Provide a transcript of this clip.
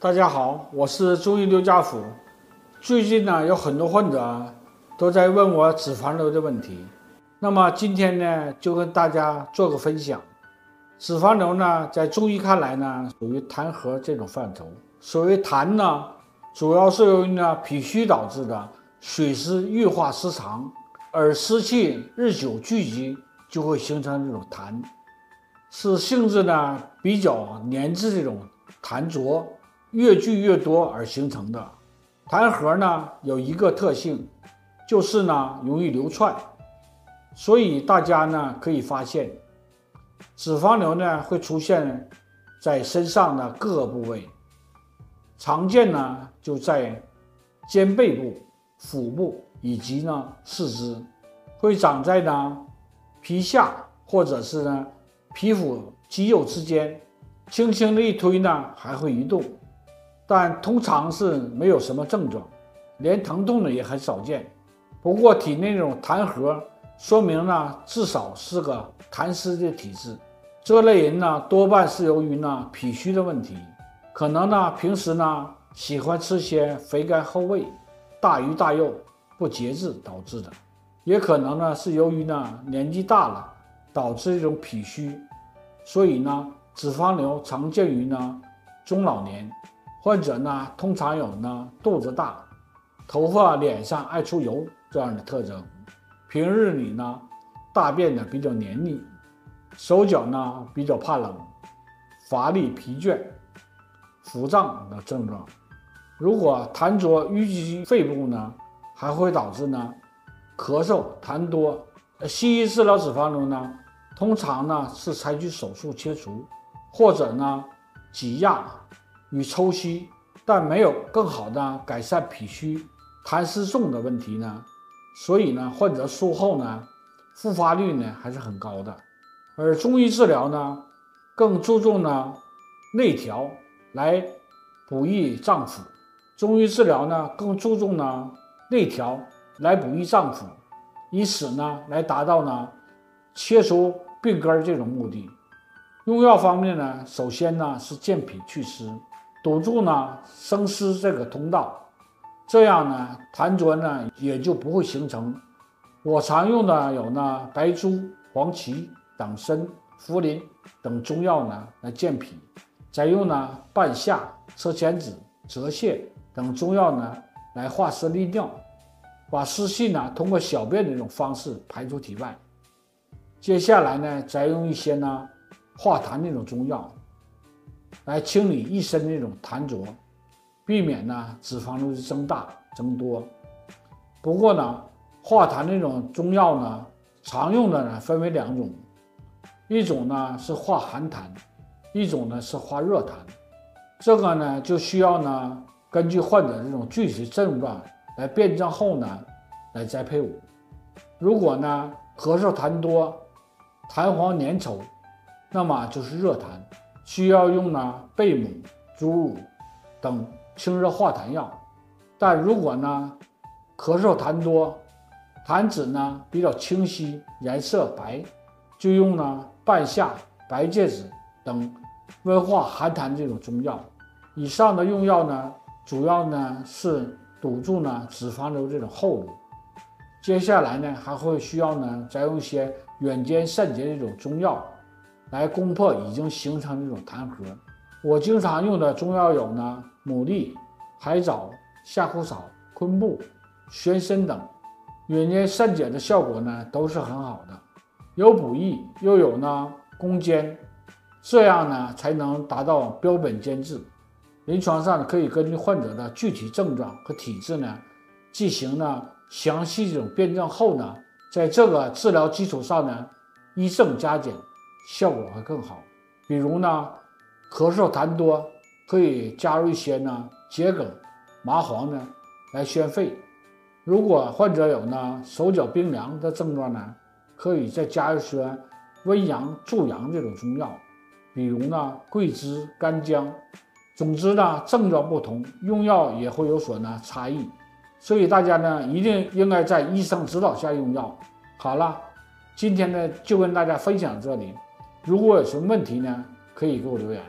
大家好，我是中医刘家福。最近呢，有很多患者都在问我脂肪瘤的问题。那么今天呢，就跟大家做个分享。脂肪瘤呢，在中医看来呢，属于痰核这种范畴。所谓痰呢，主要是由于呢脾虚导致的水湿郁化失常，而湿气日久聚集，就会形成这种痰，是性质呢比较粘滞这种痰浊。越聚越多而形成的痰核呢，有一个特性，就是呢容易流窜。所以大家呢可以发现，脂肪瘤呢会出现在身上的各个部位，常见呢就在肩背部、腹部以及呢四肢，会长在呢皮下或者是呢皮肤肌肉之间，轻轻的一推呢还会移动。但通常是没有什么症状，连疼痛呢也很少见。不过体内这种痰核说明呢至少是个痰湿的体质。这类人呢多半是由于呢脾虚的问题，可能呢平时呢喜欢吃些肥甘厚味、大鱼大肉不节制导致的，也可能呢是由于呢年纪大了导致这种脾虚。所以呢脂肪瘤常见于呢中老年。患者呢通常有呢肚子大、头发脸上爱出油这样的特征，平日里呢大便呢比较黏腻，手脚呢比较怕冷，乏力疲倦、腹胀的症状。如果痰浊淤积肺部呢，还会导致呢咳嗽、痰多。西医治疗脂肪瘤呢，通常呢是采取手术切除，或者呢挤压与抽吸，但没有更好的改善脾虚、痰湿重的问题呢，所以呢，患者术后呢，复发率呢还是很高的。而中医治疗呢，更注重呢内调来补益脏腑。中医治疗呢，更注重呢内调来补益脏腑，以此呢来达到呢切除病根这种目的。用药方面呢，首先呢是健脾祛湿。堵住呢生湿这个通道，这样呢痰浊呢也就不会形成。我常用的有呢白术、黄芪、党参、茯苓等中药呢来健脾，再用呢半夏、车前子、泽泻等中药呢来化湿利尿，把湿气呢通过小便的这种方式排出体外。接下来呢再用一些呢化痰那种中药来清理一身的这种痰浊，避免呢脂肪瘤的增大增多。不过呢，化痰这种中药呢，常用的呢分为两种，一种呢是化寒痰，一种呢是化热痰。这个呢就需要呢根据患者这种具体症状来辩证后呢来再配伍。如果呢咳嗽痰多、痰黄粘稠，那么就是热痰。需要用呢贝母、猪乳等清热化痰药。但如果呢咳嗽痰多、痰质呢比较清晰、颜色白，就用呢半夏、白芥子等温化寒痰这种中药。以上的用药呢，主要呢是堵住呢脂肪瘤这种后路。接下来呢还会需要呢再用一些远兼散结这种中药来攻破已经形成这种痰核。我经常用的中药有呢牡蛎、海藻、夏枯草、昆布、玄参等，远兼散解的效果呢都是很好的，有补益又有呢攻坚，这样呢才能达到标本兼治。临床上可以根据患者的具体症状和体质呢进行呢详细这种辩证后呢，在这个治疗基础上呢依症加减，效果会更好。比如呢咳嗽痰多，可以加入一些呢桔梗、麻黄呢来宣肺。如果患者有呢手脚冰凉的症状呢，可以再加一些温阳助阳这种中药，比如呢桂枝、干姜。总之呢症状不同，用药也会有所呢差异，所以大家呢一定应该在医生指导下用药。好了，今天呢就跟大家分享这里，如果有什么问题呢，可以给我留言。